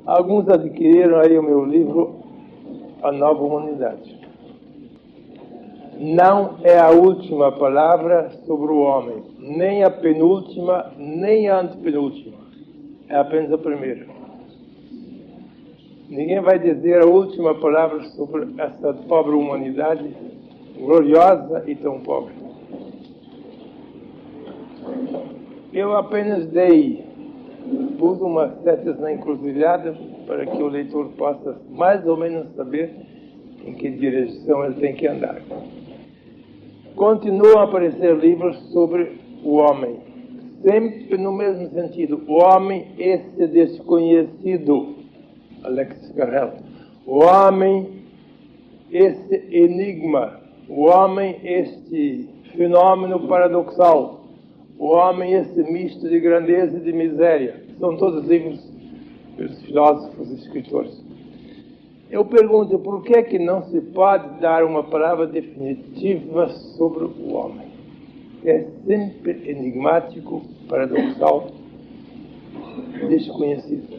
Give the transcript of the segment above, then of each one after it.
Alguns adquiriram aí o meu livro, A Nova Humanidade. Não é a última palavra sobre o homem, nem a penúltima, nem a antepenúltima. É apenas a primeira. Ninguém vai dizer a última palavra sobre essa pobre humanidade, gloriosa e tão pobre. Eu apenas pus umas setas na encruzilhada para que o leitor possa mais ou menos saber em que direção ele tem que andar. Continuam a aparecer livros sobre o homem, sempre no mesmo sentido. O homem, esse desconhecido, Alexis Carrel. O homem, esse enigma. O homem, este fenômeno paradoxal. O homem, esse misto de grandeza e de miséria. São todos livros dos filósofos e escritores. Eu pergunto, por que é que não se pode dar uma palavra definitiva sobre o homem? É sempre enigmático, paradoxal, desconhecido.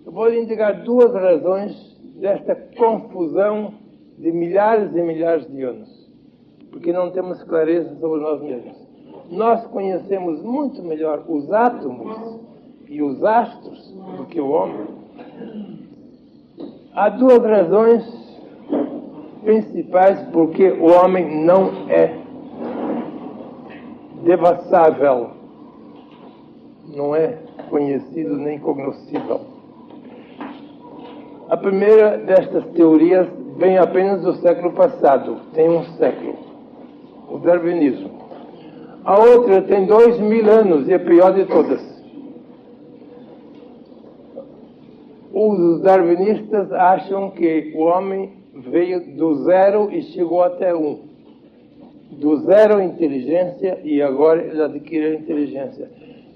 Eu vou lhe indicar duas razões desta confusão de milhares e milhares de anos. Porque não temos clareza sobre nós mesmos. Nós conhecemos muito melhor os átomos e os astros do que o homem. Há duas razões principais porque o homem não é devassável, não é conhecido nem cognoscível. A primeira destas teorias vem apenas do século passado, tem um século, o darwinismo. A outra tem 2000 anos e é a pior de todas. Os darwinistas acham que o homem veio do zero e chegou até um. Do zero a inteligência e agora ele adquire a inteligência.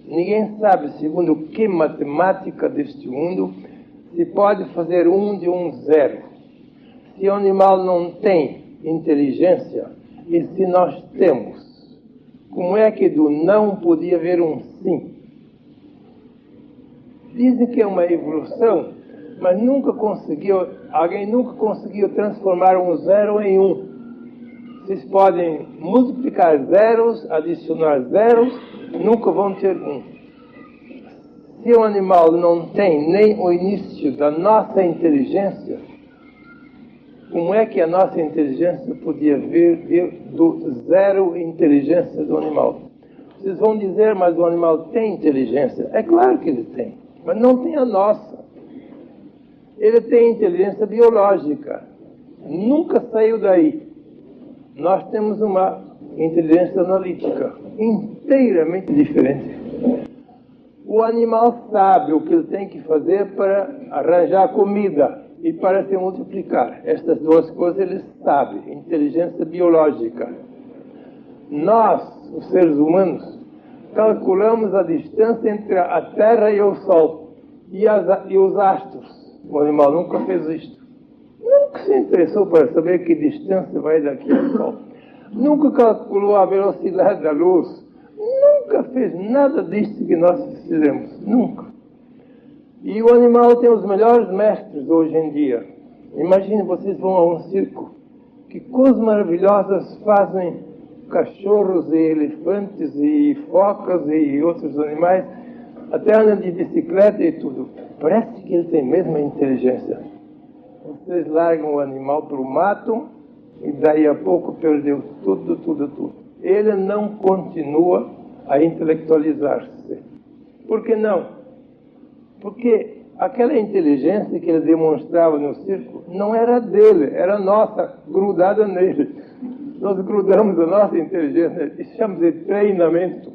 Ninguém sabe, segundo que matemática deste mundo, se pode fazer um de um zero. Se o animal não tem inteligência e se nós temos, como é que do não podia haver um sim? Dizem que é uma evolução, mas alguém nunca conseguiu transformar um zero em um. Vocês podem multiplicar zeros, adicionar zeros, nunca vão ter um. Se o animal não tem nem o início da nossa inteligência, como é que a nossa inteligência podia vir do zero inteligência do animal? Vocês vão dizer, mas o animal tem inteligência. É claro que ele tem, mas não tem a nossa. Ele tem inteligência biológica. Nunca saiu daí. Nós temos uma inteligência analítica inteiramente diferente. O animal sabe o que ele tem que fazer para arranjar comida e para se multiplicar. Estas duas coisas ele sabe, inteligência biológica. Nós, os seres humanos, calculamos a distância entre a Terra e o Sol e os astros. O animal nunca fez isto. Nunca se interessou para saber que distância vai daqui ao Sol. Nunca calculou a velocidade da luz. Nunca fez nada disto que nós fizemos. Nunca. E o animal tem os melhores mestres hoje em dia. Imagine, vocês vão a um circo. Que coisas maravilhosas fazem cachorros e elefantes e focas e outros animais. Até andam de bicicleta e tudo. Parece que ele tem mesmo a inteligência. Vocês largam o animal para o mato e daí a pouco perdeu tudo. Ele não continua a intelectualizar-se. Por que não? Porque aquela inteligência que ele demonstrava no circo não era dele, era nossa, grudada nele. Nós grudamos a nossa inteligência, isso chama de treinamento.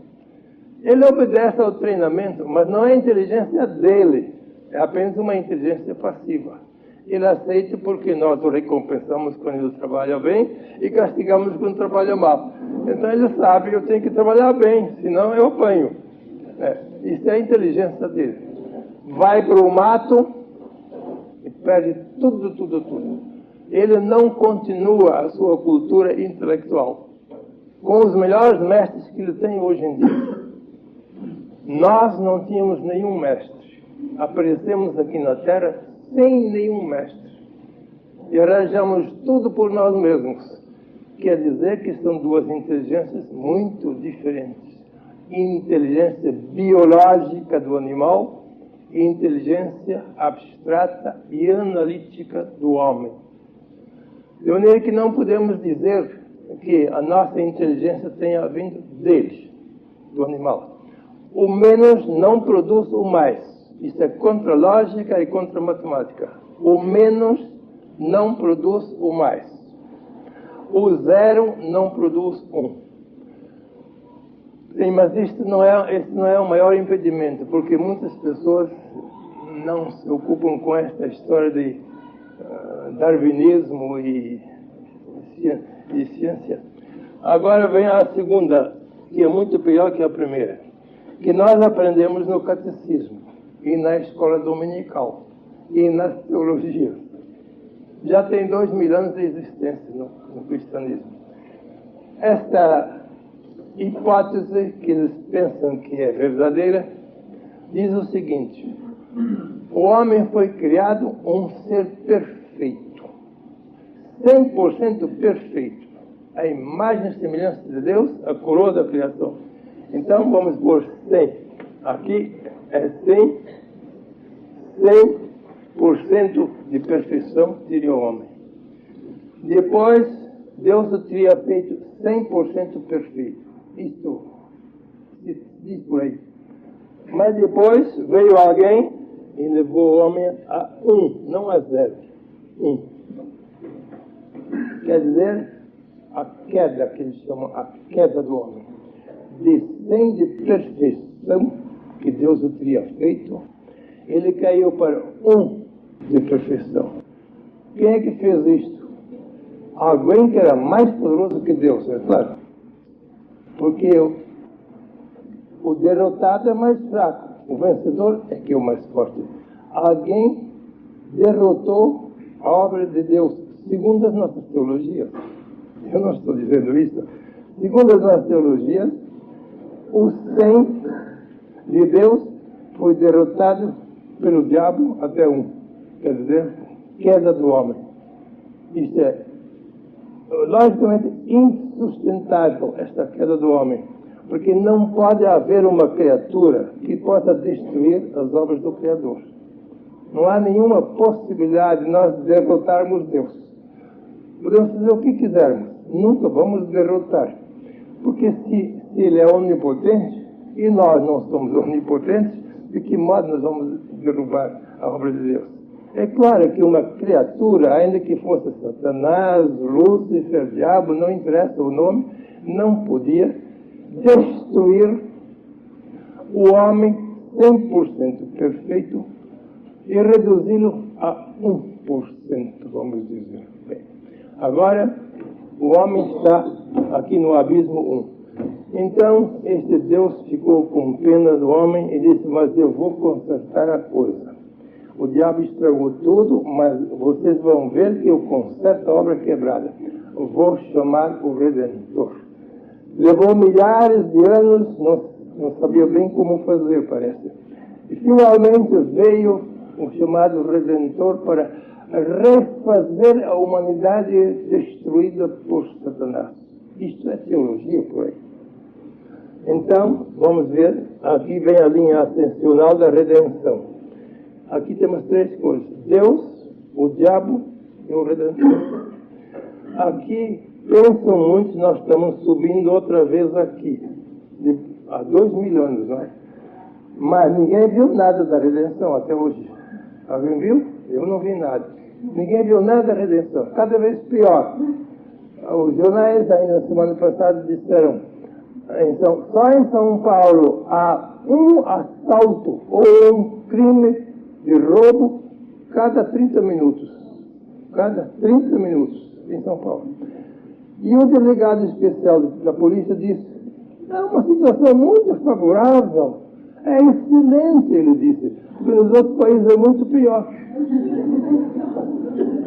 Ele obedece ao treinamento, mas não é a inteligência dele, é apenas uma inteligência passiva. Ele aceita porque nós o recompensamos quando ele trabalha bem e castigamos quando trabalha mal. Então ele sabe, eu tenho que trabalhar bem, senão eu apanho. Isso é a inteligência dele. Vai para o mato e perde tudo. Ele não continua a sua cultura intelectual com os melhores mestres que ele tem hoje em dia. Nós não tínhamos nenhum mestre. aparecemos aqui na Terra sem nenhum mestre. E arranjamos tudo por nós mesmos. Quer dizer que são duas inteligências muito diferentes. Inteligência biológica do animal e inteligência abstrata e analítica do homem. De maneira que não podemos dizer que a nossa inteligência tenha vindo deles, do animal. O menos não produz o mais. Isso é contra a lógica e contra a matemática. O menos não produz o mais. O zero não produz um. Sim, mas esse não é o maior impedimento, porque muitas pessoas não se ocupam com esta história de darwinismo e ciência. Agora vem a segunda, que é muito pior que a primeira, que nós aprendemos no catecismo e na escola dominical e nas teologias. Já tem 2000 anos de existência no cristianismo. Esta hipótese que eles pensam que é verdadeira diz o seguinte: o homem foi criado um ser perfeito, 100% perfeito, a imagem e semelhança de Deus, a coroa da criação. Então vamos pôr 100. Aqui é 100% de perfeição teria o homem. Depois, Deus o teria feito 100% perfeito. Isto diz por aí. Mas depois veio alguém e levou o homem a 1, não a 0. 1. Quer dizer, a queda, que eles chamam a queda do homem. De 100 de perfeição, que Deus o teria feito, ele caiu para 1 de perfeição. Quem é que fez isto? Alguém que era mais poderoso que Deus, é claro. Porque o derrotado é mais fraco, o vencedor é que é o mais forte. Alguém derrotou a obra de Deus, segundo as nossas teologias. Eu não estou dizendo isso. Segundo as nossas teologias, o 100 de Deus foi derrotado pelo diabo até 1. Quer dizer, queda do homem. Isto é, logicamente, insustentável, esta queda do homem. Porque não pode haver uma criatura que possa destruir as obras do Criador. Não há nenhuma possibilidade de nós derrotarmos Deus. Podemos fazer o que quisermos, nunca vamos derrotar. Porque se Ele é onipotente e nós não somos onipotentes, de que modo nós vamos derrubar a obra de Deus? É claro que uma criatura, ainda que fosse Satanás, Lúcifer, diabo, não interessa o nome, não podia destruir o homem 100% perfeito e reduzi-lo a 1%, vamos dizer. Bem, agora, o homem está aqui no abismo 1. Então, este Deus ficou com pena do homem e disse: mas eu vou consertar a coisa. O diabo estragou tudo, mas vocês vão ver que eu conserto a obra quebrada. Eu vou chamar o Redentor. Levou milhares de anos, não sabia bem como fazer, parece. E finalmente veio o chamado Redentor para refazer a humanidade destruída por Satanás. Isto é teologia por aí. Então, vamos ver, aqui vem a linha ascensional da redenção. Aqui temos 3 coisas: Deus, o diabo e o Redentor. Aqui, pensam muitos, nós estamos subindo outra vez aqui, há 2000 anos, não é? Mas ninguém viu nada da redenção até hoje. Alguém viu? Eu não vi nada. Ninguém viu nada da redenção. Cada vez pior. Os jornais ainda na semana passada disseram, então, só em São Paulo há um assalto ou um crime de roubo cada 30 minutos. Cada 30 minutos em São Paulo. E o delegado especial da polícia disse: é uma situação muito favorável. É excelente, ele disse. Porque nos outros países é muito pior.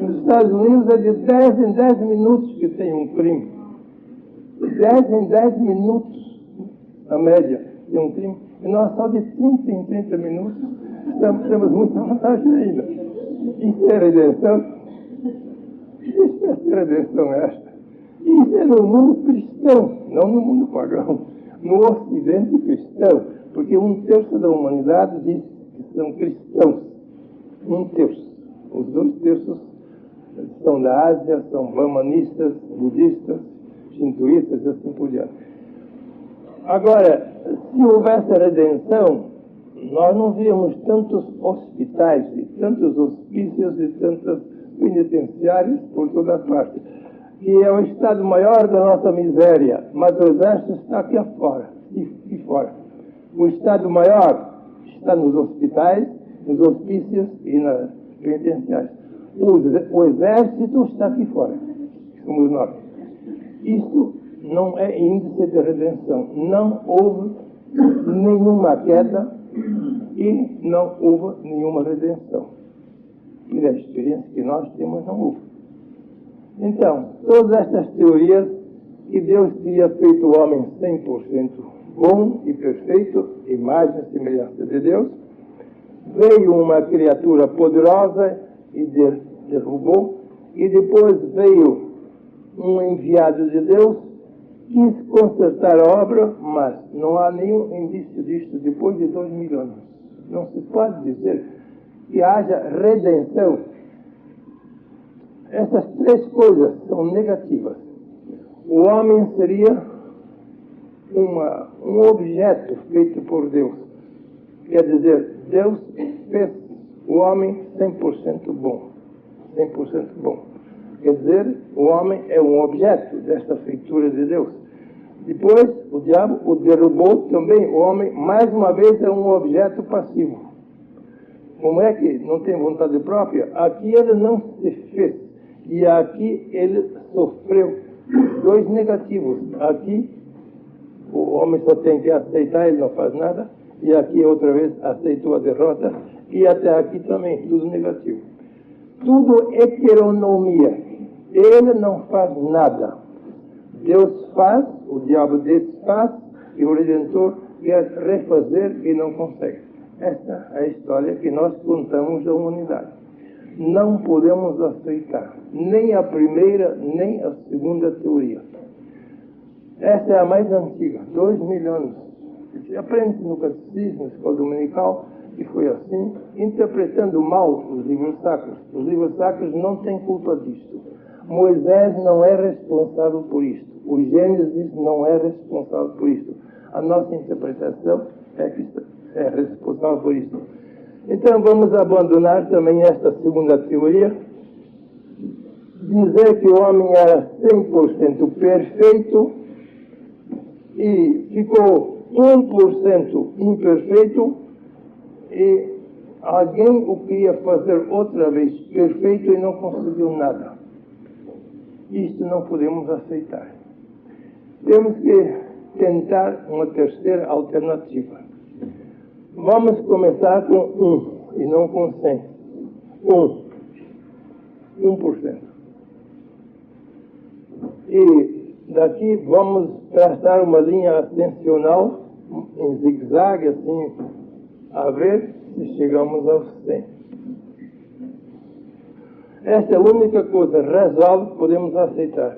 Nos Estados Unidos é de 10 em 10 minutos que tem um crime. 10 em 10 minutos, a média, de um crime. E nós só de 30 em 30 minutos. Temos muita vantagem ainda. Isso é redenção? Que espécie de redenção é esta? Isso é no mundo cristão, não no mundo pagão. No ocidente cristão, porque 1/3 da humanidade diz que são cristãos. 1/3. Os 2/3 são da Ásia, são brahmanistas, budistas, shintoístas e assim por diante. Agora, se houvesse redenção, nós não víamos tantos hospitais, e tantos hospícios e tantas penitenciárias por toda parte, que é o estado maior da nossa miséria, mas o exército está aqui afora, e fora. O estado maior está nos hospitais, nos hospícios e nas penitenciárias. O exército está aqui fora, somos nós. Isso não é índice de redenção. Não houve nenhuma queda e não houve nenhuma redenção. E da experiência que nós temos, não houve. Então, todas estas teorias que Deus teria feito o homem 100% bom e perfeito, imagem e semelhança de Deus, veio uma criatura poderosa e derrubou, e depois veio um enviado de Deus, quis consertar a obra, mas não há nenhum indício disto depois de 2000 anos. Não se pode dizer que haja redenção. Essas 3 coisas são negativas. O homem seria um objeto feito por Deus. Quer dizer, Deus fez o homem 100% bom. 100% bom. Quer dizer, o homem é um objeto desta feitura de Deus. Depois, o diabo o derrubou também. O homem, mais uma vez, é um objeto passivo. Como é que não tem vontade própria? Aqui ele não se fez. E aqui ele sofreu 2 negativos. Aqui, o homem só tem que aceitar, ele não faz nada. E aqui, outra vez, aceitou a derrota. E até aqui também, tudo negativo. Tudo heteronomia. Ele não faz nada. Deus faz, o diabo desfaz, e o Redentor quer refazer e não consegue. Esta é a história que nós contamos da humanidade. Não podemos aceitar nem a primeira, nem a segunda teoria. Essa é a mais antiga, 2000 anos. Aprende no catecismo, na escola dominical, que foi assim, interpretando mal os livros sacros. Os livros sacros não têm culpa disto. Moisés não é responsável por isto. O Gênesis não é responsável por isto. A nossa interpretação é que é responsável por isto. Então vamos abandonar também esta segunda teoria. Dizer que o homem era 100% perfeito e ficou 1% imperfeito, e alguém o queria fazer outra vez perfeito e não conseguiu nada. Isto não podemos aceitar. Temos que tentar uma terceira alternativa. Vamos começar com 1 e não com 100. 1%. E daqui vamos traçar uma linha ascensional em zigue-zague, assim, a ver se chegamos aos 100. Esta é a única coisa razoável que podemos aceitar.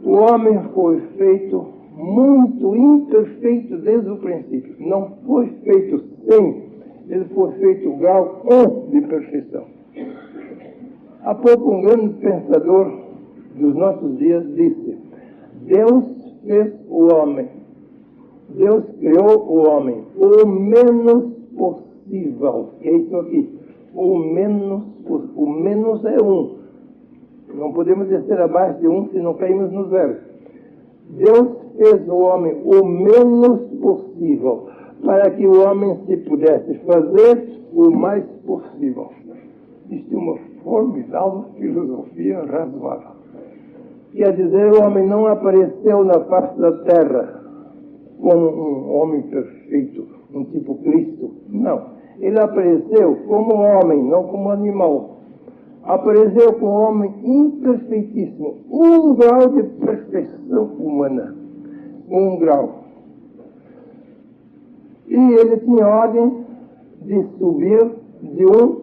O homem foi feito muito imperfeito desde o princípio. Não foi feito 100, ele foi feito grau 1 de perfeição. Há pouco um grande pensador dos nossos dias disse: Deus fez o homem. Deus criou o homem o menos possível. É isso aqui. O menos é 1. Não podemos descer abaixo de 1 se não caímos no 0. Deus fez o homem o menos possível, para que o homem se pudesse fazer o mais possível. Isto é uma formidável filosofia razoável. Quer dizer, o homem não apareceu na face da terra como um homem perfeito, um tipo Cristo. Não. Ele apareceu como homem, não como animal. Apareceu como homem imperfeitíssimo. 1 grau de perfeição humana. 1 grau. E ele tinha ordem de subir de um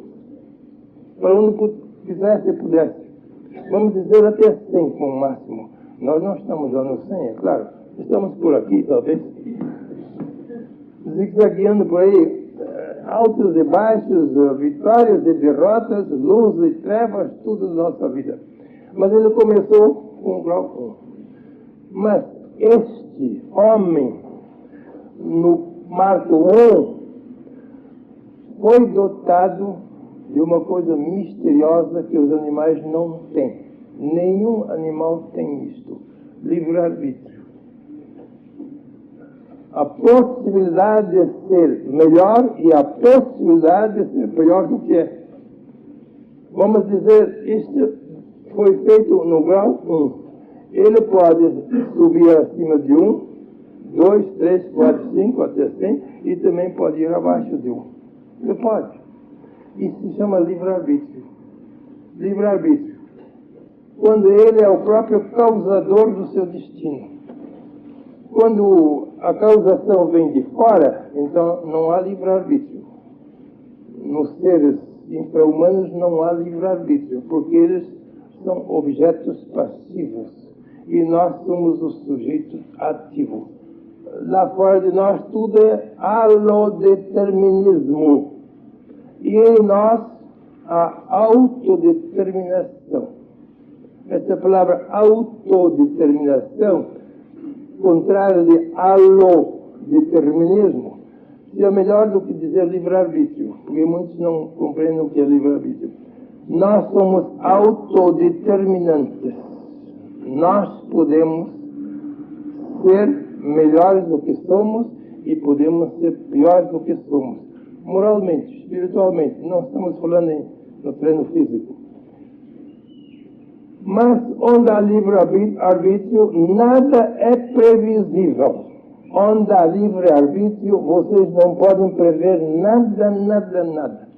para onde quisesse e pudesse. Vamos dizer até 100 como máximo. Nós não estamos lá no 100, é claro. Estamos por aqui, talvez, zigue-zagueando por aí, altos e baixos, vitórias e derrotas, luz e trevas, tudo na nossa vida. Mas ele começou com o grau 1. Mas este homem, no Marco 1, foi dotado de uma coisa misteriosa que os animais não têm. Nenhum animal tem isto: livre-arbítrio. A possibilidade de ser melhor e a possibilidade de ser pior do que é. Vamos dizer, isto foi feito no grau 1. Ele pode subir acima de 1, 2, 3, 4, 5, até 100, e também pode ir abaixo de 1. Ele pode. Isso se chama livre-arbítrio. Livre-arbítrio. Quando ele é o próprio causador do seu destino. Quando a causação vem de fora, então não há livre-arbítrio. Nos seres infra-humanos não há livre-arbítrio, porque eles são objetos passivos e nós somos o sujeito ativo. Lá fora de nós tudo é alodeterminismo e em nós a autodeterminação. Essa palavra autodeterminação, contrário de alodeterminismo, é melhor do que dizer livre-arbítrio, porque muitos não compreendem o que é livre-arbítrio. Nós somos autodeterminantes. Nós podemos ser melhores do que somos e podemos ser piores do que somos. Moralmente, espiritualmente, não estamos falando no plano físico. Mas onde há livre-arbítrio, nada é previsível. Onde há livre-arbítrio, vocês não podem prever nada, nada, nada.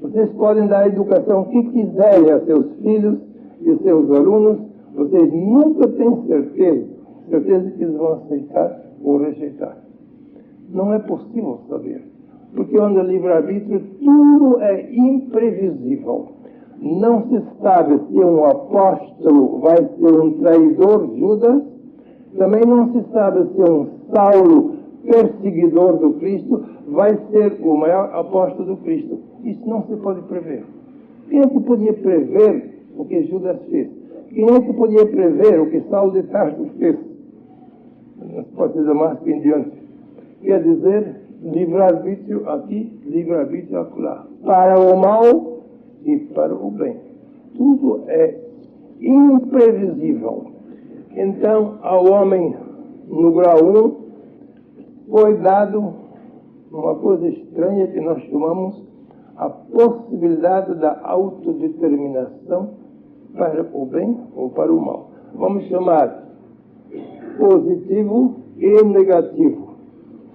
Vocês podem dar a educação que quiserem a seus filhos e seus alunos, vocês nunca têm certeza que eles vão aceitar ou rejeitar. Não é possível saber. Porque onde há livre-arbítrio, tudo é imprevisível. Não se sabe se um apóstolo vai ser um traidor, Judas. Também não se sabe se um Saulo, perseguidor do Cristo, vai ser o maior apóstolo do Cristo. Isso não se pode prever. Quem é que podia prever o que Judas fez? Quem é que podia prever o que Saulo de Tarso fez? Não se pode dizer mais que em diante. Quer dizer, livre-arbítrio aqui, livre-arbítrio acolá. Para o mal e para o bem. Tudo é imprevisível. Então, ao homem no grau 1 foi dado uma coisa estranha que nós chamamos a possibilidade da autodeterminação para o bem ou para o mal. Vamos chamar positivo e negativo.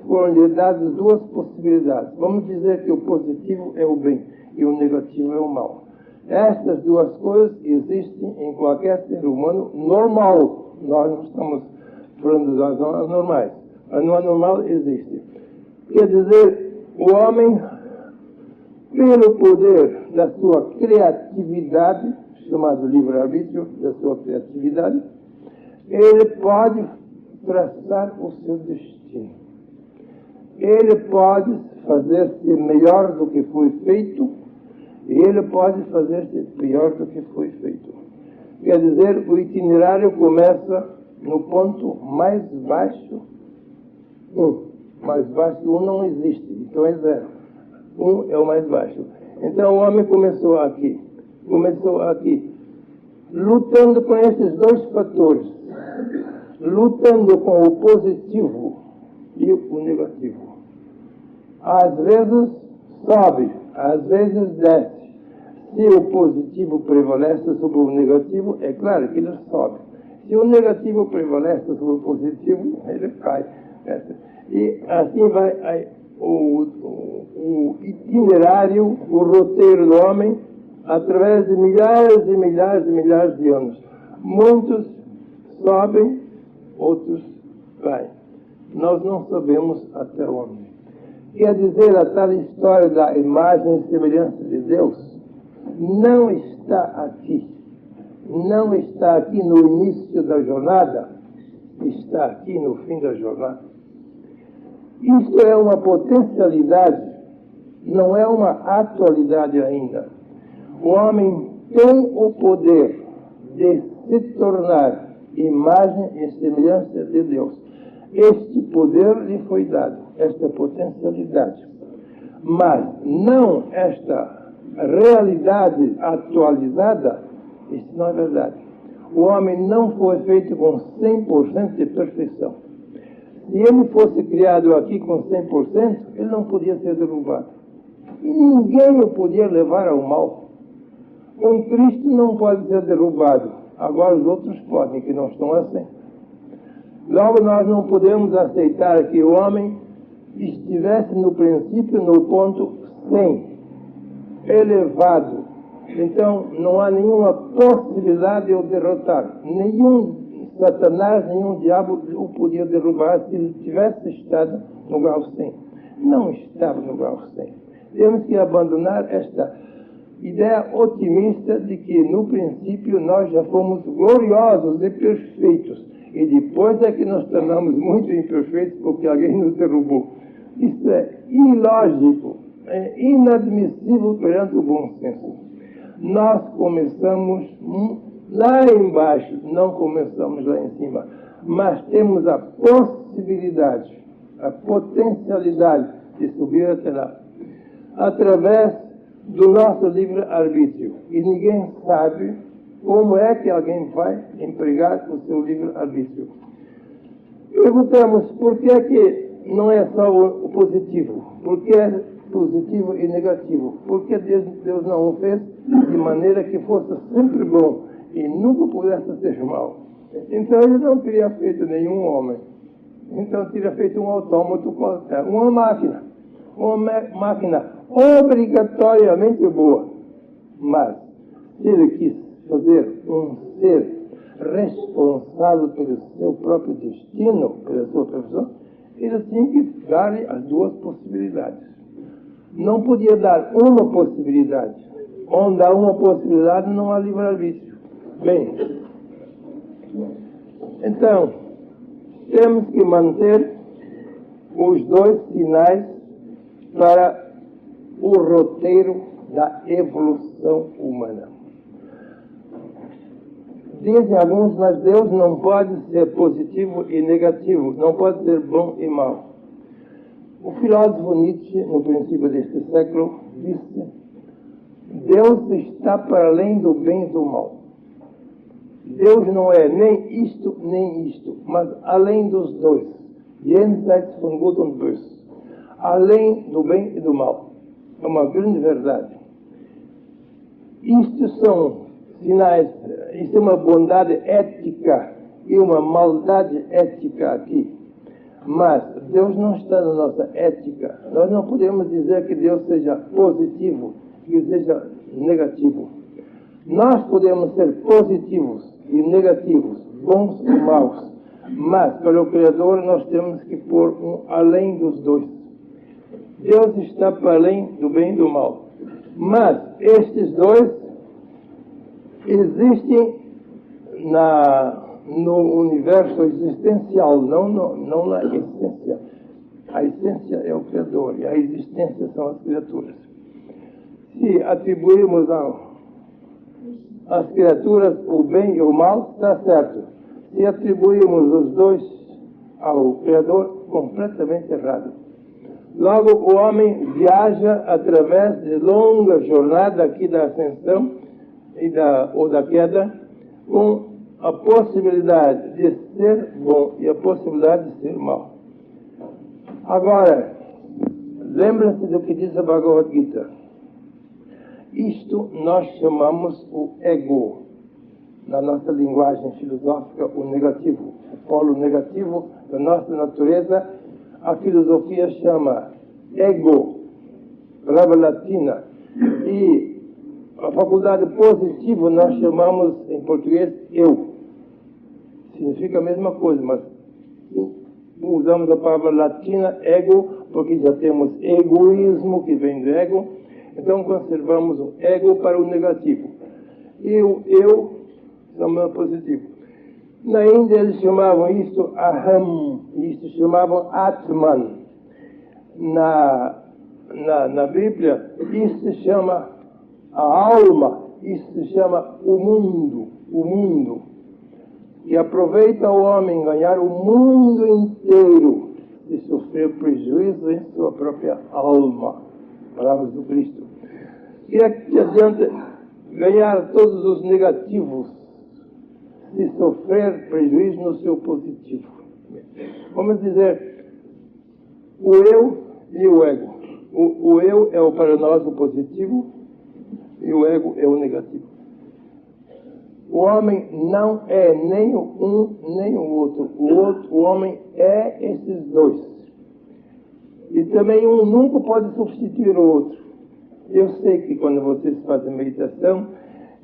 Foram-lhe dadas duas possibilidades. Vamos dizer que o positivo é o bem e o negativo é o mal. Estas duas coisas existem em qualquer ser humano normal. Nós não estamos falando das anormais. A não anormal existe. Quer dizer, o homem, pelo poder da sua criatividade, chamado livre-arbítrio, da sua criatividade, ele pode traçar o seu destino. Ele pode fazer-se melhor do que foi feito e ele pode fazer-se pior do que foi feito. Quer dizer, o itinerário começa no ponto mais baixo. Mais baixo que 1 não existe, então é 0. 1 é o mais baixo. Então o homem começou aqui, lutando com esses dois fatores, lutando com o positivo e o negativo. Às vezes sobe, às vezes desce. Se o positivo prevalece sobre o negativo, é claro que ele sobe. Se o negativo prevalece sobre o positivo, ele cai. E assim vai o itinerário, o roteiro do homem, através de milhares e milhares e milhares de anos. Muitos sobem, outros caem. Nós não sabemos até onde. Quer dizer, a tal história da imagem e semelhança de Deus não está aqui. Não está aqui no início da jornada, está aqui no fim da jornada. Isto é uma potencialidade, não é uma atualidade ainda. O homem tem o poder de se tornar imagem e semelhança de Deus. Este poder lhe foi dado, esta potencialidade. Mas não esta realidade atualizada, isso não é verdade. O homem não foi feito com 100% de perfeição. Se ele fosse criado aqui com 100%, ele não podia ser derrubado. E ninguém o podia levar ao mal. Um Cristo não pode ser derrubado. Agora os outros podem, que não estão assim. Logo, nós não podemos aceitar que o homem estivesse no princípio no ponto 100, elevado. Então, não há nenhuma possibilidade de o derrotar. Nenhum Satanás, nenhum diabo o podia derrubar se ele tivesse estado no grau 100. Não estava no grau 100. Temos que abandonar esta ideia otimista de que, no princípio, nós já fomos gloriosos e perfeitos. E depois é que nos tornamos muito imperfeitos porque alguém nos derrubou. Isso é ilógico, é inadmissível perante o bom senso. Nós começamos lá embaixo, não começamos lá em cima. Mas temos a possibilidade, a potencialidade de subir até lá, através do nosso livre-arbítrio. E ninguém sabe como é que alguém vai empregar o seu livre-arbítrio. Perguntamos por que é que não é só o positivo? Por que é positivo e negativo? Por que Deus não o fez de maneira que fosse sempre bom e nunca pudesse ser mal? Então ele não teria feito nenhum homem. Então teria feito um autômato qualquer, uma máquina obrigatoriamente boa. Mas se ele quis fazer um ser responsável pelo seu próprio destino, pela sua profissão, ele tinha que dar-lhe as duas possibilidades. Não podia dar uma possibilidade. Onde há uma possibilidade, não há livre-arbítrio. Bem, então, temos que manter os dois sinais para o roteiro da evolução humana. Dizem alguns, mas Deus não pode ser positivo e negativo, não pode ser bom e mau. O filósofo Nietzsche, no princípio deste século, disse: Deus está para além do bem e do mal. Deus não é nem isto, mas além dos dois. Jenseits von Gut und Böse. Além do bem e do mal. É uma grande verdade. Isto são sinais, isto é uma bondade ética e uma maldade ética aqui. Mas Deus não está na nossa ética. Nós não podemos dizer que Deus seja positivo, que seja negativo. Nós podemos ser positivos e negativos, bons e maus. Mas, para o Criador, nós temos que pôr um além dos dois. Deus está para além do bem e do mal. Mas estes dois existem no universo existencial, não na essência. A essência é o Criador e a existência são as criaturas. Se atribuirmos às criaturas o bem e o mal, está certo. Se atribuirmos os dois ao Criador, completamente errado. Logo, o homem viaja através de longa jornada aqui da ascensão ou da queda, com a possibilidade de ser bom e a possibilidade de ser mau. Agora, lembra-se do que diz a Bhagavad Gita. Isto nós chamamos o ego. Na nossa linguagem filosófica, o negativo. O polo negativo da nossa natureza, a filosofia chama ego, palavra latina. E a faculdade positiva nós chamamos em português eu. Significa a mesma coisa, mas usamos a palavra latina ego porque já temos egoísmo que vem do ego, então conservamos o ego para o negativo. E o eu chama positivo. Na Índia eles chamavam isto Aham, isto chamavam Atman. Na Bíblia, isso se chama a alma, isso se chama o mundo. E aproveita o homem ganhar o mundo inteiro e sofrer prejuízo em sua própria alma. Palavras do Cristo. E é que adianta ganhar todos os negativos se sofrer prejuízo no seu positivo. Vamos dizer, o eu e o ego. O eu é para nós o positivo e o ego é o negativo. O homem não é nem o um nem o outro. O homem é esses dois. E também um nunca pode substituir o outro. Eu sei que quando vocês fazem meditação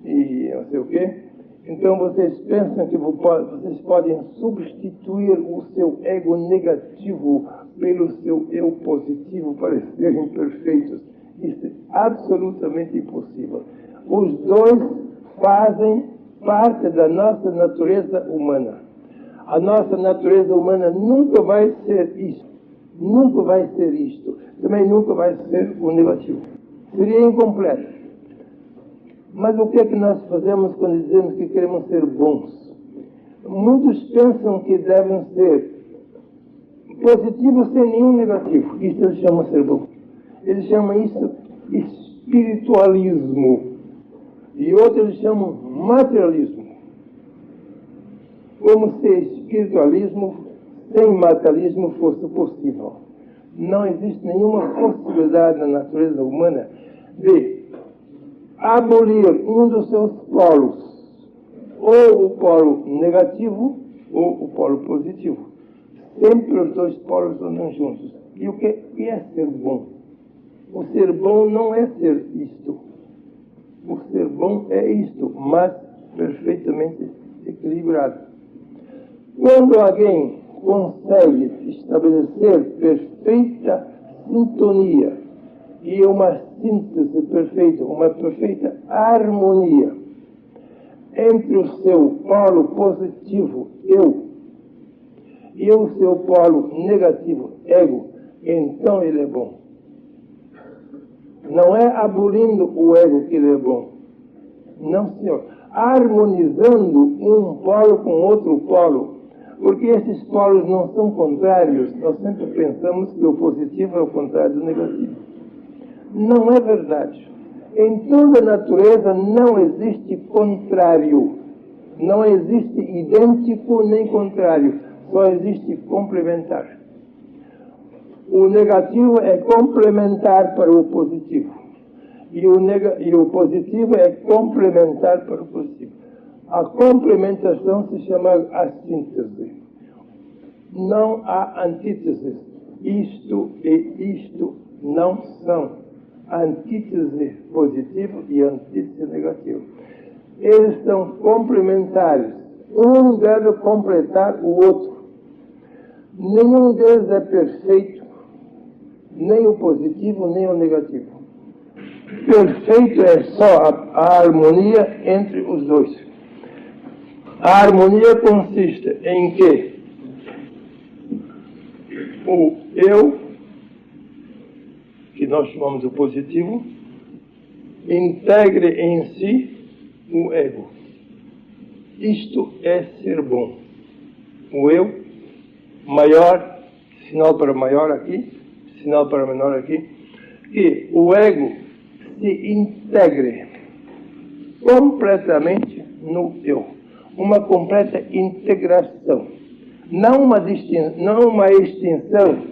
e não sei o quê, então vocês pensam que vocês podem substituir o seu ego negativo pelo seu eu positivo para serem perfeitos. Isso é absolutamente impossível. Os dois fazem parte da nossa natureza humana. A nossa natureza humana nunca vai ser isso. Nunca vai ser isto. Também nunca vai ser o negativo. Seria incompleto. Mas o que é que nós fazemos quando dizemos que queremos ser bons? Muitos pensam que devem ser positivos sem nenhum negativo. Isso eles chamam de ser bom. Eles chamam isso espiritualismo. E outros eles chamam materialismo. Como se espiritualismo sem materialismo fosse possível. Não existe nenhuma possibilidade na natureza humana de abolir um dos seus polos, ou o polo negativo ou o polo positivo. Sempre os dois polos andam juntos. E o que é ser bom? O ser bom não é ser isto. O ser bom é isto, mas perfeitamente equilibrado. Quando alguém consegue estabelecer perfeita sintonia e uma síntese perfeita, uma perfeita harmonia entre o seu polo positivo, eu, e o seu polo negativo, ego, então ele é bom. Não é abolindo o ego que ele é bom. Não, senhor. Harmonizando um polo com outro polo. Porque esses polos não são contrários. Nós sempre pensamos que o positivo é o contrário do negativo. Não é verdade. Em toda a natureza não existe contrário. Não existe idêntico nem contrário. Só existe complementar. O negativo é complementar para o positivo. E o positivo é complementar para o positivo. A complementação se chama a síntese. Não há antítese. Isto e isto não são antítese positivo e antítese negativo. Eles são complementares. Um deve completar o outro. Nenhum deles é perfeito, nem o positivo, nem o negativo. Perfeito é só a harmonia entre os dois. A harmonia consiste em que o eu, que nós chamamos de positivo, integre em si o ego. Isto é ser bom. O eu maior, sinal para maior aqui, sinal para menor aqui, que o ego se integre completamente no eu. Uma completa integração. Não uma extinção,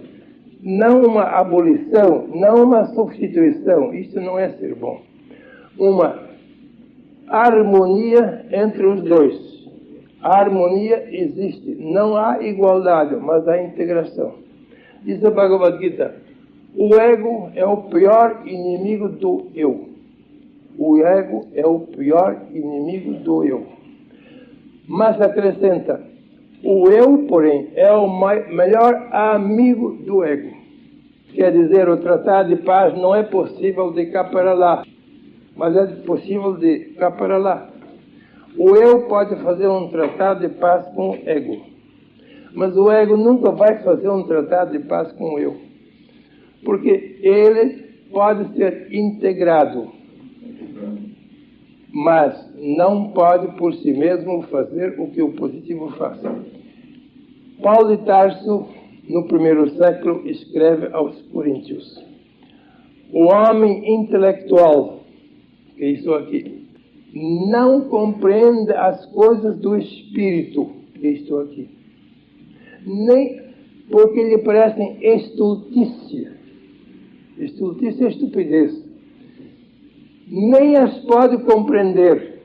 não uma abolição, não uma substituição. Isso não é ser bom. Uma harmonia entre os dois. A harmonia existe. Não há igualdade, mas há integração. Diz a Bhagavad Gita, o ego é o pior inimigo do eu. O ego é o pior inimigo do eu. Mas acrescenta, o eu, porém, é o melhor amigo do ego. Quer dizer, o tratado de paz não é possível de cá para lá, mas é possível de cá para lá. O eu pode fazer um tratado de paz com o ego, mas o ego nunca vai fazer um tratado de paz com o eu, porque ele pode ser integrado, mas não pode por si mesmo fazer o que o positivo faz. Paulo de Tarso, no primeiro século, escreve aos Coríntios: o homem intelectual, que é isso aqui, não compreende as coisas do espírito, que é isto aqui, nem porque lhe parecem estultícia. Estultícia é estupidez. Nem as pode compreender,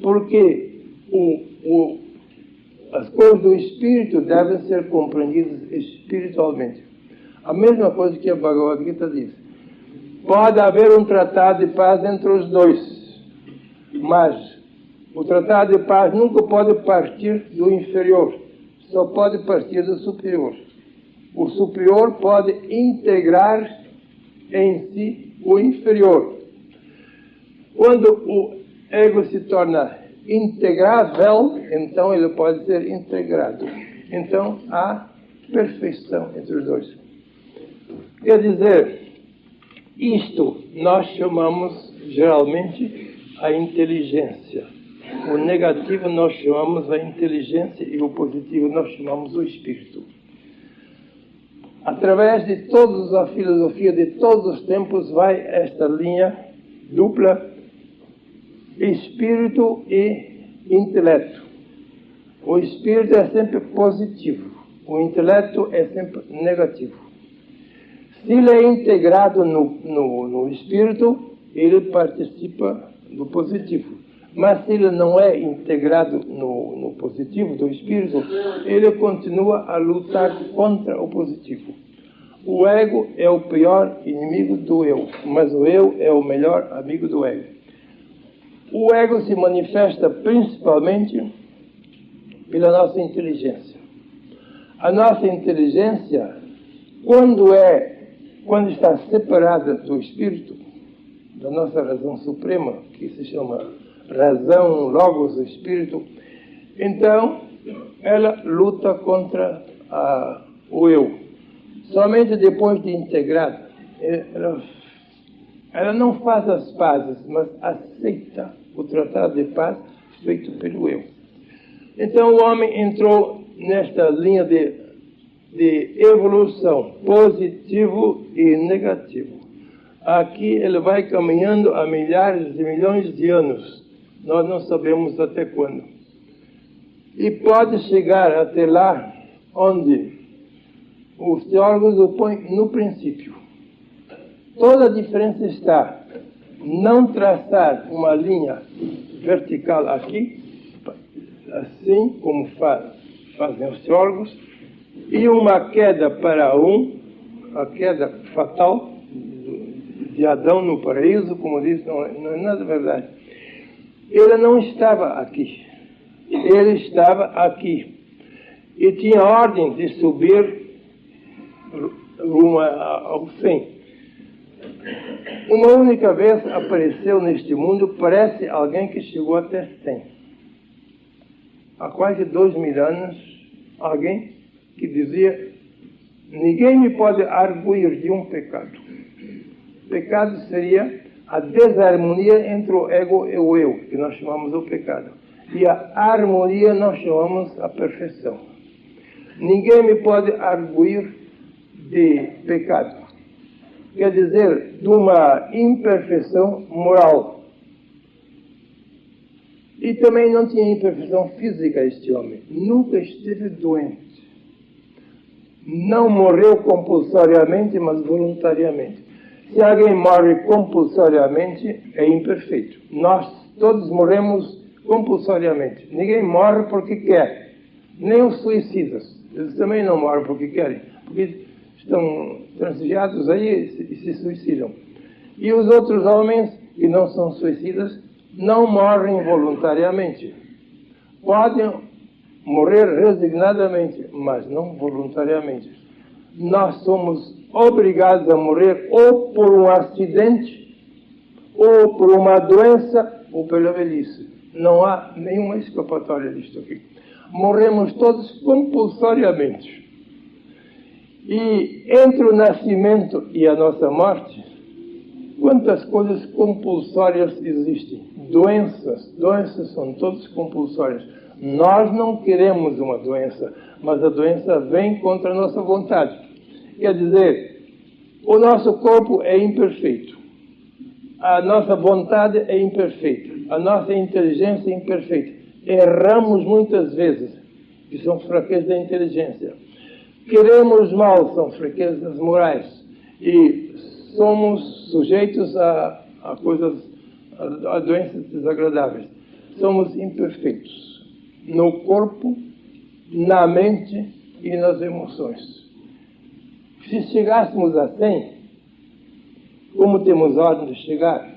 porque as coisas do espírito devem ser compreendidas espiritualmente. A mesma coisa que a Bhagavad Gita diz. Pode haver um tratado de paz entre os dois, mas o tratado de paz nunca pode partir do inferior, só pode partir do superior. O superior pode integrar em si o inferior. Quando o ego se torna integrável, então ele pode ser integrado. Então há perfeição entre os dois. Quer dizer, isto nós chamamos geralmente a inteligência. O negativo nós chamamos a inteligência e o positivo nós chamamos o espírito. Através de toda a filosofia de todos os tempos vai esta linha dupla, espírito e intelecto. O espírito é sempre positivo, o intelecto é sempre negativo. Se ele é integrado no espírito, ele participa do positivo. Mas se ele não é integrado no positivo do espírito, ele continua a lutar contra o positivo. O ego é o pior inimigo do eu, mas o eu é o melhor amigo do ego. O ego se manifesta principalmente pela nossa inteligência. A nossa inteligência, quando está separada do espírito, da nossa razão suprema, que se chama razão, logos, espírito, então ela luta contra o eu. Somente depois de integrada, ela não faz as pazes, mas aceita o tratado de paz feito pelo eu. Então o homem entrou nesta linha de evolução, positivo e negativo. Aqui ele vai caminhando há milhares de milhões de anos. Nós não sabemos até quando. E pode chegar até lá onde os teólogos o põem no princípio. Toda a diferença está não traçar uma linha vertical aqui, assim como fazem os teólogos, e uma queda para a queda fatal de Adão no paraíso, como diz, não é nada verdade. Ele não estava aqui, ele estava aqui. E tinha ordem de subir rumo ao fim. Uma única vez apareceu neste mundo, parece alguém que chegou até 100. Há quase 2000 anos, alguém que dizia: ninguém me pode arguir de um pecado. Pecado seria a desarmonia entre o ego e o eu, que nós chamamos o pecado. E a harmonia nós chamamos a perfeição. Ninguém me pode arguir de pecado. Quer dizer, de uma imperfeição moral. E também não tinha imperfeição física este homem. Nunca esteve doente. Não morreu compulsoriamente, mas voluntariamente. Se alguém morre compulsoriamente, é imperfeito. Nós todos morremos compulsoriamente. Ninguém morre porque quer. Nem os suicidas. Eles também não morrem porque querem. Porque estão transviados aí e se suicidam. E os outros homens que não são suicidas não morrem voluntariamente. Podem morrer resignadamente, mas não voluntariamente. Nós somos obrigados a morrer ou por um acidente, ou por uma doença, ou pela velhice. Não há nenhuma escapatória disto aqui. Morremos todos compulsoriamente. E entre o nascimento e a nossa morte, quantas coisas compulsórias existem? Doenças são todas compulsórias. Nós não queremos uma doença, mas a doença vem contra a nossa vontade. Quer dizer, o nosso corpo é imperfeito, a nossa vontade é imperfeita, a nossa inteligência é imperfeita. Erramos muitas vezes, que são fraquezas da inteligência. Queremos mal, são fraquezas morais. E somos sujeitos a doenças desagradáveis. Somos imperfeitos no corpo, na mente e nas emoções. Se chegássemos a 100, como temos ordem de chegar,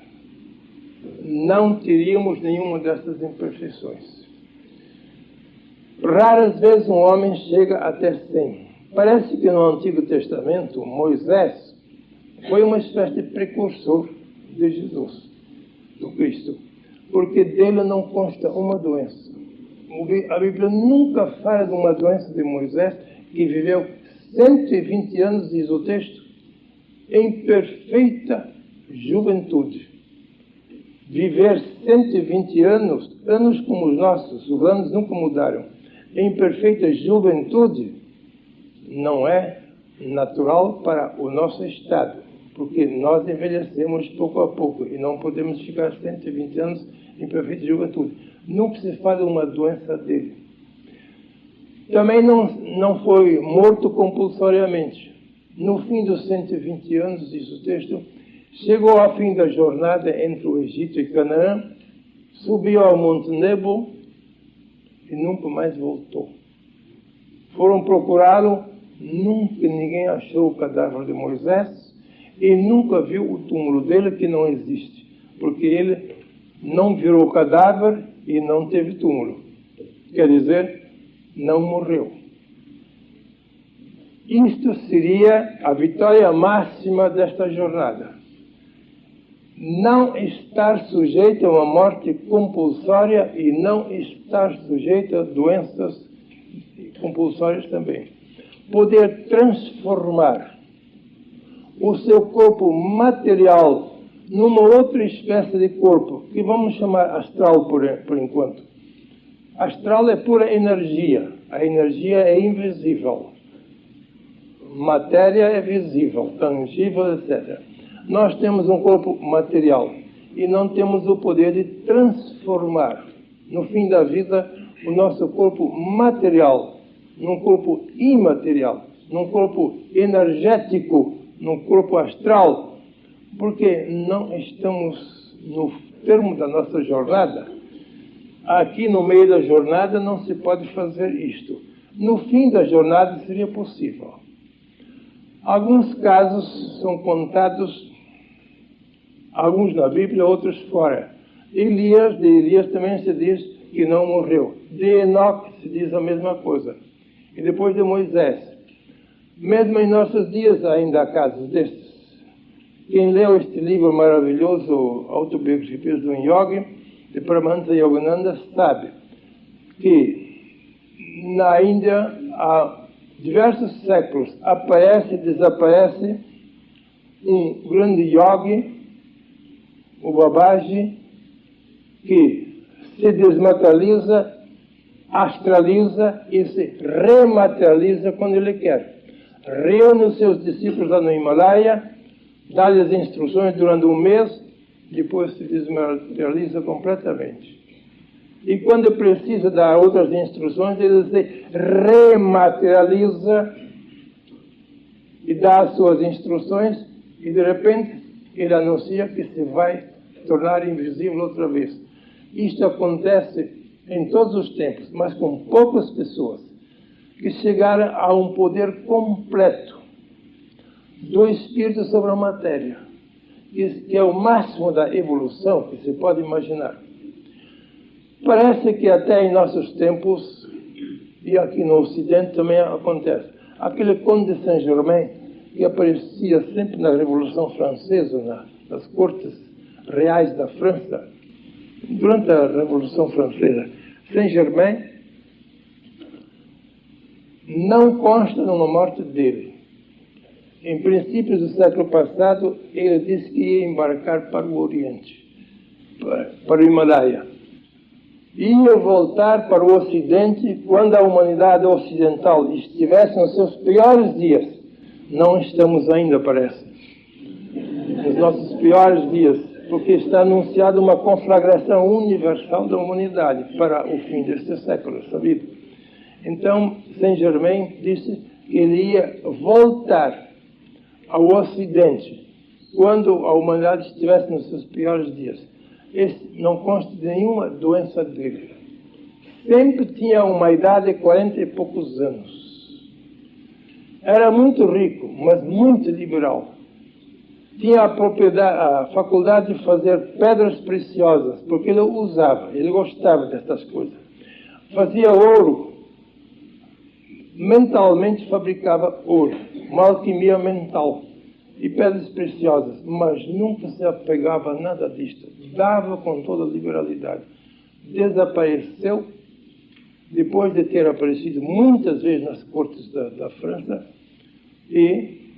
não teríamos nenhuma dessas imperfeições. Raras vezes um homem chega até 100. Parece que no Antigo Testamento, Moisés foi uma espécie de precursor de Jesus, do Cristo, porque dele não consta uma doença. A Bíblia nunca fala de uma doença de Moisés, que viveu 120 anos, diz o texto, em perfeita juventude. Viver 120 anos como os nossos, os anos nunca mudaram, em perfeita juventude, não é natural para o nosso estado, porque nós envelhecemos pouco a pouco e não podemos ficar 120 anos em perfeita juventude. Nunca se fala de uma doença dele. Também não foi morto compulsoriamente. No fim dos 120 anos, diz o texto, chegou ao fim da jornada entre o Egito e Canaã, subiu ao Monte Nebo e nunca mais voltou. Foram procurá-lo, nunca ninguém achou o cadáver de Moisés e nunca viu o túmulo dele, que não existe, porque ele não virou o cadáver e não teve túmulo. Quer dizer, não morreu. Isto seria a vitória máxima desta jornada. Não estar sujeito a uma morte compulsória e não estar sujeito a doenças compulsórias também. Poder transformar o seu corpo material numa outra espécie de corpo, que vamos chamar astral por enquanto. Astral é pura energia. A energia é invisível. Matéria é visível, tangível, etc. Nós temos um corpo material e não temos o poder de transformar, no fim da vida, o nosso corpo material num corpo imaterial, num corpo energético, num corpo astral, porque não estamos no termo da nossa jornada. Aqui no meio da jornada não se pode fazer isto. No fim da jornada seria possível. Alguns casos são contados, alguns na Bíblia, outros fora. De Elias também se diz que não morreu. De Enoque se diz a mesma coisa. E depois de Moisés. Mesmo em nossos dias ainda há casos destes. Quem leu este livro maravilhoso, Autobiografias de um Yogi, de Paramahansa Yogananda, sabe que na Índia há diversos séculos aparece e desaparece um grande yogi, o Babaji, que se desmaterializa, astraliza e se rematerializa quando ele quer. Reúne os seus discípulos lá no Himalaia, dá-lhes instruções durante um mês, depois se desmaterializa completamente. E quando precisa dar outras instruções, ele se rematerializa e dá as suas instruções, e de repente ele anuncia que se vai tornar invisível outra vez. Isto acontece em todos os tempos, mas com poucas pessoas que chegaram a um poder completo do espírito sobre a matéria, que é o máximo da evolução que se pode imaginar. Parece que até em nossos tempos, e aqui no Ocidente também acontece, aquele Conde de Saint-Germain, que aparecia sempre na Revolução Francesa, nas cortes reais da França. Durante a Revolução Francesa, Saint-Germain não consta numa morte dele. Em princípios do século passado, ele disse que ia embarcar para o Oriente, para o Himalaia. Ia voltar para o Ocidente quando a humanidade ocidental estivesse nos seus piores dias. Não estamos ainda, parece, nos nossos piores dias, porque está anunciada uma conflagração universal da humanidade para o fim deste século, sabido? Então, Saint-Germain disse que ele ia voltar ao Ocidente quando a humanidade estivesse nos seus piores dias. Esse não consta de nenhuma doença dele. Sempre tinha uma idade de 40 e poucos anos. Era muito rico, mas muito liberal. Tinha a faculdade de fazer pedras preciosas, porque ele usava, ele gostava dessas coisas. Fazia ouro. Mentalmente fabricava ouro, uma alquimia mental e pedras preciosas, mas nunca se apegava a nada disto. Dava com toda a liberalidade. Desapareceu, depois de ter aparecido muitas vezes nas cortes da França, e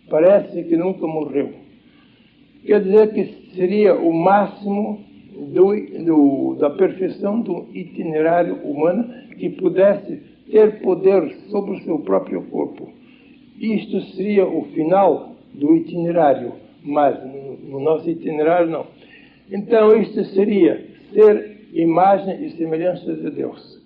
parece que nunca morreu. Quer dizer que seria o máximo da perfeição do itinerário humano que pudesse ter poder sobre o seu próprio corpo. Isto seria o final do itinerário, mas no nosso itinerário não. Então isto seria ser imagem e semelhança de Deus.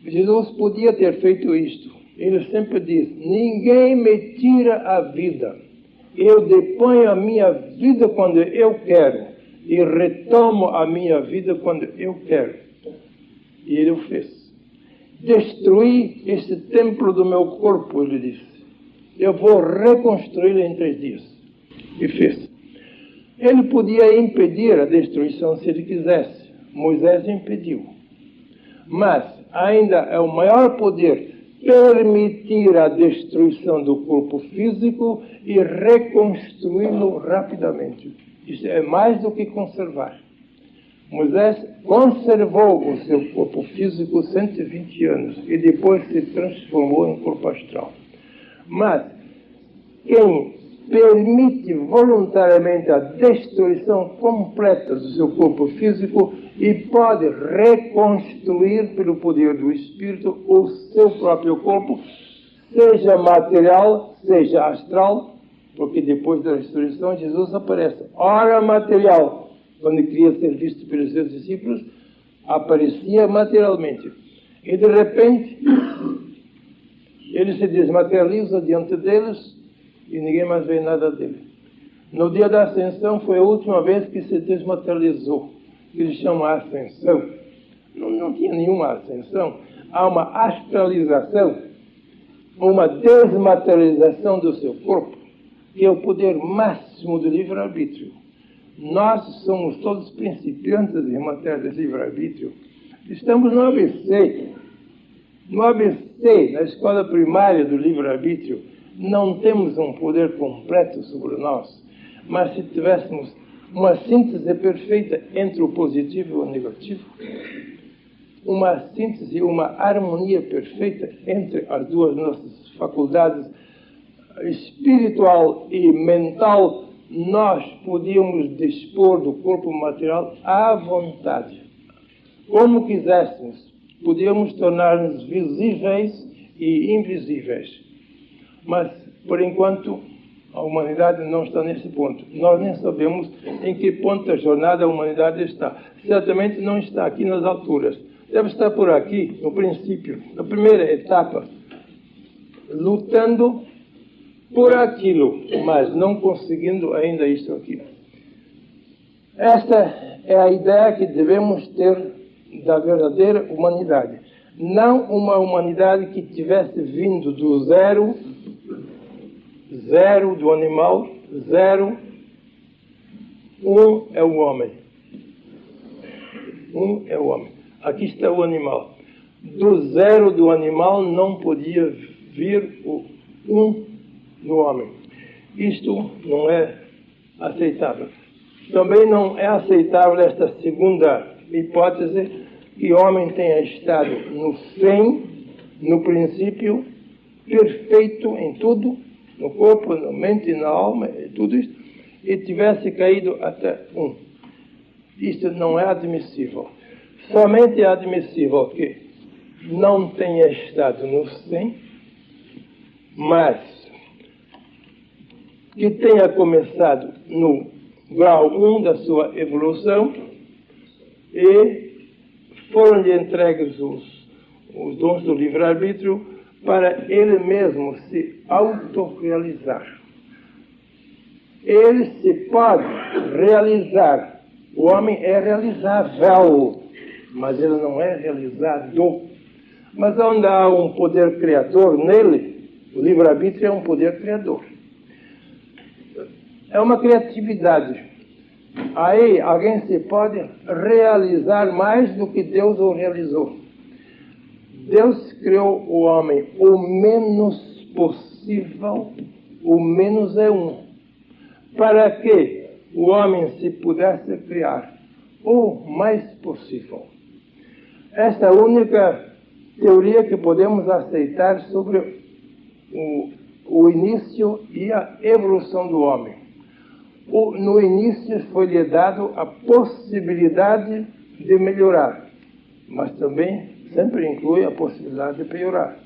Jesus podia ter feito isto. Ele sempre diz: ninguém me tira a vida. Eu deponho a minha vida quando eu quero e retomo a minha vida quando eu quero. E ele o fez. Destruí este templo do meu corpo, ele disse. Eu vou reconstruí-lo em 3 dias. E fez. Ele podia impedir a destruição se ele quisesse. Moisés impediu. Mas ainda é o maior poder permitir a destruição do corpo físico e reconstruí-lo rapidamente. Isso é mais do que conservar. Moisés conservou o seu corpo físico 120 anos e depois se transformou em corpo astral. Mas quem permite voluntariamente a destruição completa do seu corpo físico e pode reconstruir pelo poder do Espírito o seu próprio corpo, seja material, seja astral, porque depois da ressurreição Jesus aparece. Ora material, quando queria ser visto pelos seus discípulos, aparecia materialmente. E de repente, ele se desmaterializa diante deles e ninguém mais vê nada dele. No dia da ascensão foi a última vez que se desmaterializou, que eles chamam de ascensão. Não tinha nenhuma ascensão. Há uma astralização, uma desmaterialização do seu corpo, que é o poder máximo do livre-arbítrio. Nós somos todos principiantes em matéria de livre-arbítrio. Estamos no ABC. No ABC, na escola primária do livre-arbítrio, não temos um poder completo sobre nós, mas se tivéssemos uma síntese perfeita entre o positivo e o negativo, uma síntese, uma harmonia perfeita entre as duas nossas faculdades, espiritual e mental, nós podíamos dispor do corpo material à vontade. Como quiséssemos, podíamos tornar-nos visíveis e invisíveis. Mas, por enquanto, a humanidade não está nesse ponto. Nós nem sabemos em que ponto da jornada a humanidade está. Certamente não está aqui nas alturas. Deve estar por aqui, no princípio, na primeira etapa, lutando por aquilo, mas não conseguindo ainda isso aqui. Esta é a ideia que devemos ter da verdadeira humanidade. Não uma humanidade que tivesse vindo do zero do animal, é o homem. É o homem. Aqui está o animal. Do zero do animal não podia vir no homem. Isto não é aceitável. Também não é aceitável esta segunda hipótese, que o homem tenha estado no fim, no princípio, perfeito em tudo, no corpo, na mente, na alma, tudo isto, e tivesse caído até um. Isto não é admissível. Somente é admissível que não tenha estado no fim, mas que tenha começado no grau 1 da sua evolução e foram-lhe entregues os dons do livre-arbítrio para ele mesmo se autorrealizar. Ele se pode realizar. O homem é realizável, mas ele não é realizado. Mas onde há um poder criador nele, o livre-arbítrio é um poder criador. É uma criatividade. Aí alguém se pode realizar mais do que Deus o realizou. Deus criou o homem o menos possível, o menos é um, para que o homem se pudesse criar o mais possível. Esta é a única teoria que podemos aceitar sobre o início e a evolução do homem. No início foi-lhe dado a possibilidade de melhorar, mas também sempre inclui a possibilidade de piorar.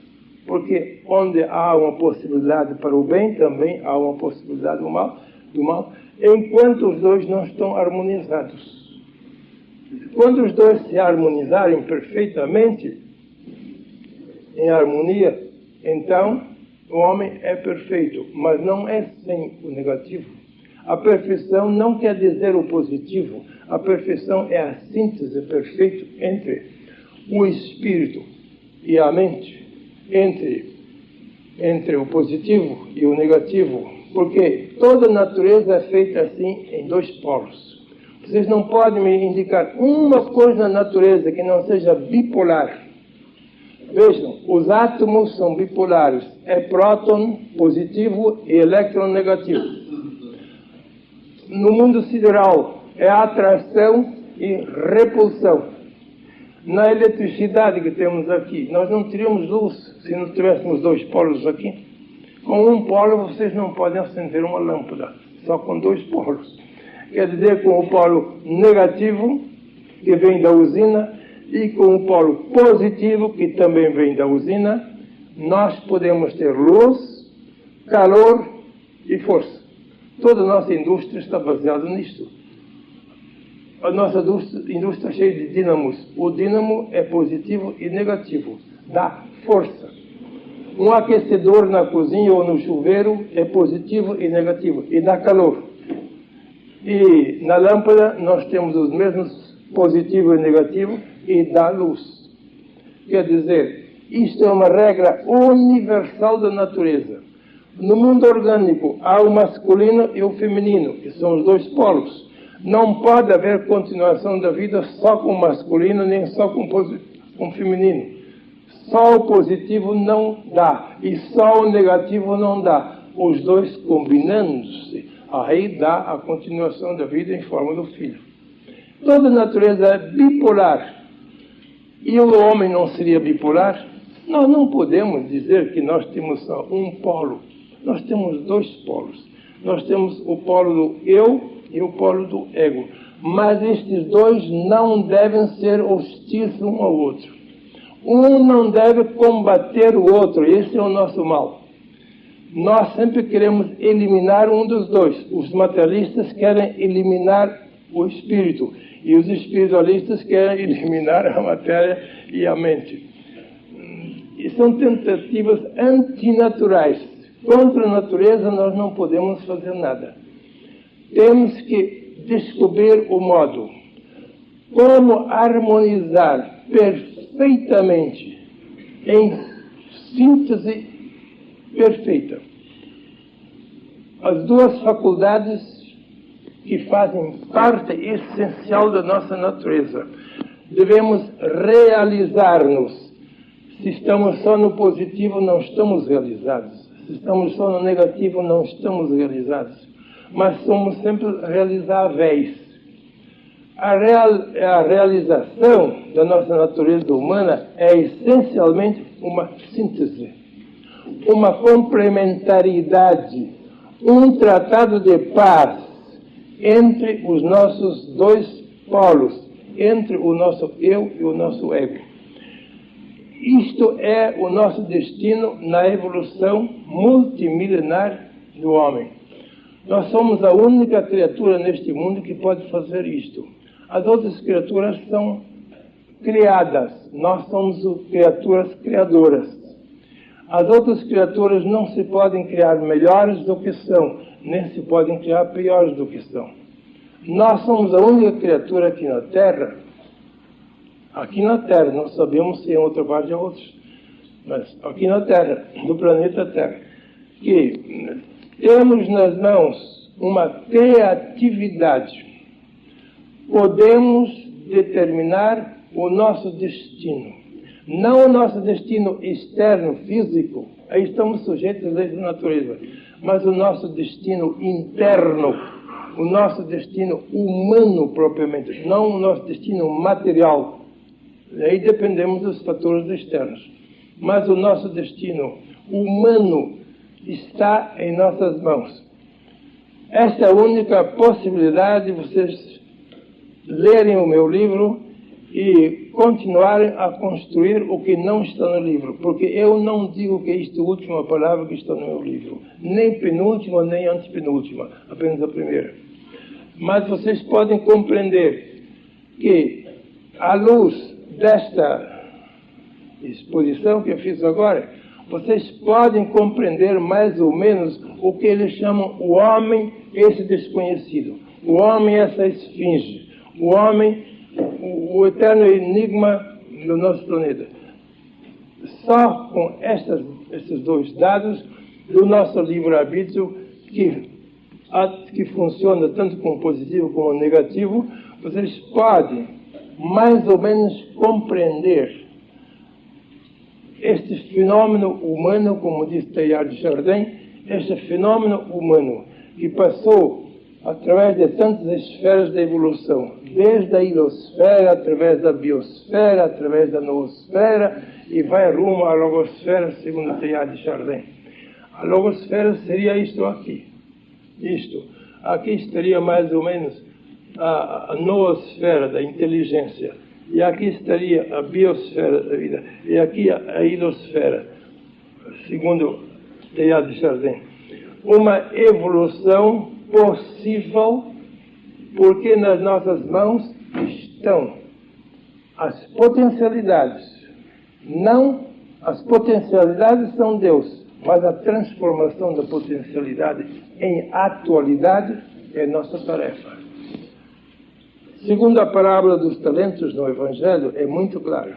Porque onde há uma possibilidade para o bem, também há uma possibilidade do mal, enquanto os dois não estão harmonizados. Quando os dois se harmonizarem perfeitamente, em harmonia, então o homem é perfeito, mas não é sem o negativo. A perfeição não quer dizer o positivo. A perfeição é a síntese perfeita entre o espírito e a mente, entre o positivo e o negativo, porque toda a natureza é feita assim em dois polos. Vocês não podem me indicar uma coisa na natureza que não seja bipolar. Vejam, os átomos são bipolares. É próton positivo e elétron negativo. No mundo sideral é atração e repulsão. Na eletricidade que temos aqui, nós não teríamos luz se não tivéssemos dois polos aqui. Com um polo vocês não podem acender uma lâmpada, só com dois polos. Quer dizer, com o polo negativo, que vem da usina, e com o polo positivo, que também vem da usina, nós podemos ter luz, calor e força. Toda a nossa indústria está baseada nisto. A nossa indústria é cheia de dínamos. O dínamo é positivo e negativo, dá força. Um aquecedor na cozinha ou no chuveiro é positivo e negativo, e dá calor. E na lâmpada nós temos os mesmos positivo e negativo, e dá luz. Quer dizer, isto é uma regra universal da natureza. No mundo orgânico há o masculino e o feminino, que são os dois polos. Não pode haver continuação da vida só com o masculino, nem só com o feminino. Só o positivo não dá, e só o negativo não dá. Os dois combinando-se, aí dá a continuação da vida em forma do filho. Toda a natureza é bipolar. E o homem não seria bipolar? Nós não podemos dizer que nós temos só um polo. Nós temos dois polos. Nós temos o polo do eu e o polo do ego. Mas estes dois não devem ser hostis um ao outro. Um não deve combater o outro. Esse é o nosso mal. Nós sempre queremos eliminar um dos dois. Os materialistas querem eliminar o espírito. E os espiritualistas querem eliminar a matéria e a mente. E são tentativas antinaturais. Contra a natureza nós não podemos fazer nada. Temos que descobrir o modo. Como harmonizar perfeitamente, em síntese perfeita, as duas faculdades que fazem parte essencial da nossa natureza. Devemos realizar-nos. Se estamos só no positivo, não estamos realizados. Se estamos só no negativo, não estamos realizados. Mas somos sempre realizáveis. A realização da nossa natureza humana é essencialmente uma síntese, uma complementaridade, um tratado de paz entre os nossos dois polos, entre o nosso eu e o nosso ego. Isto é o nosso destino na evolução multimilenar do homem. Nós somos a única criatura neste mundo que pode fazer isto. As outras criaturas são criadas, nós somos criaturas criadoras. As outras criaturas não se podem criar melhores do que são, nem se podem criar piores do que são. Nós somos a única criatura aqui na Terra, não sabemos se em outra parte há outros, mas aqui na Terra, do planeta Terra, que temos nas mãos uma criatividade. Podemos determinar o nosso destino. Não o nosso destino externo, físico, aí estamos sujeitos às leis da natureza, mas o nosso destino interno, o nosso destino humano propriamente, não o nosso destino material. Aí dependemos dos fatores externos. Mas o nosso destino humano está em nossas mãos. Esta é a única possibilidade de vocês lerem o meu livro e continuarem a construir o que não está no livro. Porque eu não digo que esta é a última palavra que está no meu livro. Nem penúltima, nem antepenúltima. Apenas a primeira. Mas vocês podem compreender que, à luz desta exposição que eu fiz agora, vocês podem compreender mais ou menos o que eles chamam o homem, esse desconhecido. O homem, essa esfinge. O homem, o eterno enigma do nosso planeta. Só com esses dois dados do nosso livre-arbítrio, que funciona tanto como positivo como negativo, vocês podem mais ou menos compreender este fenômeno humano, como diz Teilhard de Chardin, este fenômeno humano que passou através de tantas esferas da evolução, desde a ilosfera, através da biosfera, através da noosfera, e vai rumo à logosfera, segundo Teilhard de Chardin. A logosfera seria isto aqui. Isto. Aqui estaria mais ou menos a noosfera da inteligência. E aqui estaria a biosfera da vida. E aqui a ilosfera, segundo Teilhard de Chardin. Uma evolução possível, porque nas nossas mãos estão as potencialidades. Não, as potencialidades são Deus, mas a transformação da potencialidade em atualidade é nossa tarefa. Segundo a parábola dos talentos no Evangelho, é muito claro.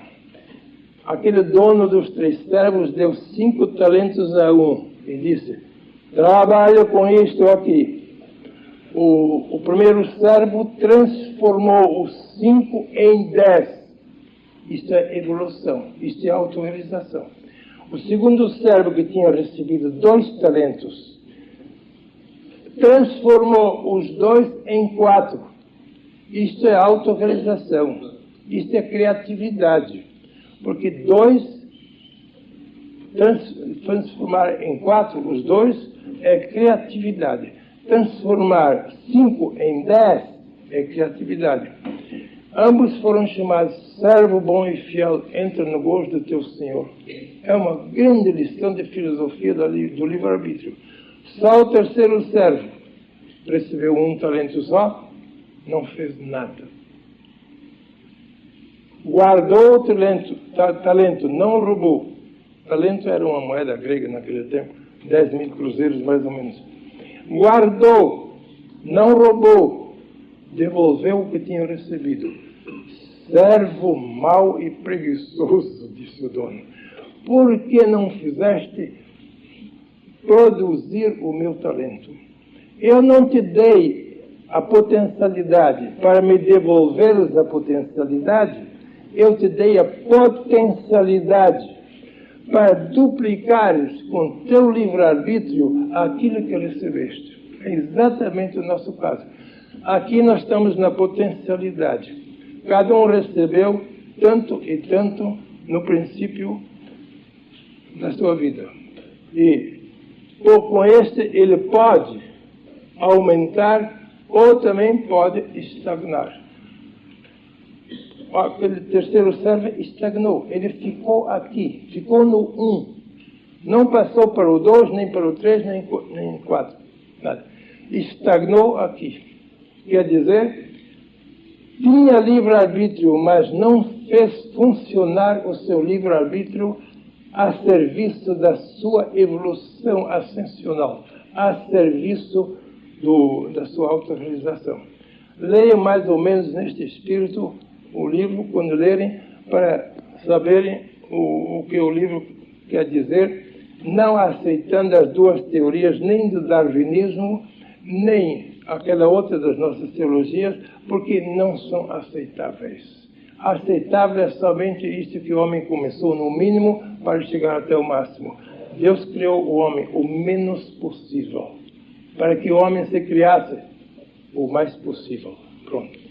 Aquele dono dos 3 servos deu 5 talentos a um e disse: trabalho com isto aqui. O primeiro servo transformou os 5 em 10. Isto é evolução, isto é autorrealização. O segundo servo, que tinha recebido 2 talentos, transformou os 2 em 4. Isto é autorrealização, isto é criatividade. Porque 2, transformar em 4 os 2 é criatividade. Transformar 5 em 10 é criatividade. Ambos foram chamados servo bom e fiel, entra no gozo do teu Senhor. É uma grande lição de filosofia do livre-arbítrio. Só o terceiro servo recebeu 1 talento só, não fez nada. Guardou o talento, não roubou. Talento era uma moeda grega naquele tempo, 10.000 cruzeiros mais ou menos. Guardou, não roubou, devolveu o que tinha recebido. Servo mau e preguiçoso, disse o dono, por que não fizeste produzir o meu talento? Eu não te dei a potencialidade para me devolveres a potencialidade, eu te dei a potencialidade para duplicares com teu livre-arbítrio aquilo que recebeste. É exatamente o nosso caso. Aqui nós estamos na potencialidade. Cada um recebeu tanto e tanto no princípio da sua vida. E com este ele pode aumentar ou também pode estagnar. Aquele terceiro servo estagnou. Ele ficou aqui, ficou no 1. Não passou para o 2, nem para o 3, nem 4. Nada. Estagnou aqui. Quer dizer, tinha livre-arbítrio, mas não fez funcionar o seu livre-arbítrio a serviço da sua evolução ascensional, a serviço da sua autorrealização. Leiam mais ou menos neste espírito o livro, quando lerem, para saberem o que o livro quer dizer, não aceitando as duas teorias, nem do darwinismo, nem aquela outra das nossas teologias, porque não são aceitáveis. Aceitável é somente isso que o homem começou no mínimo para chegar até o máximo. Deus criou o homem o menos possível, para que o homem se criasse o mais possível. Pronto.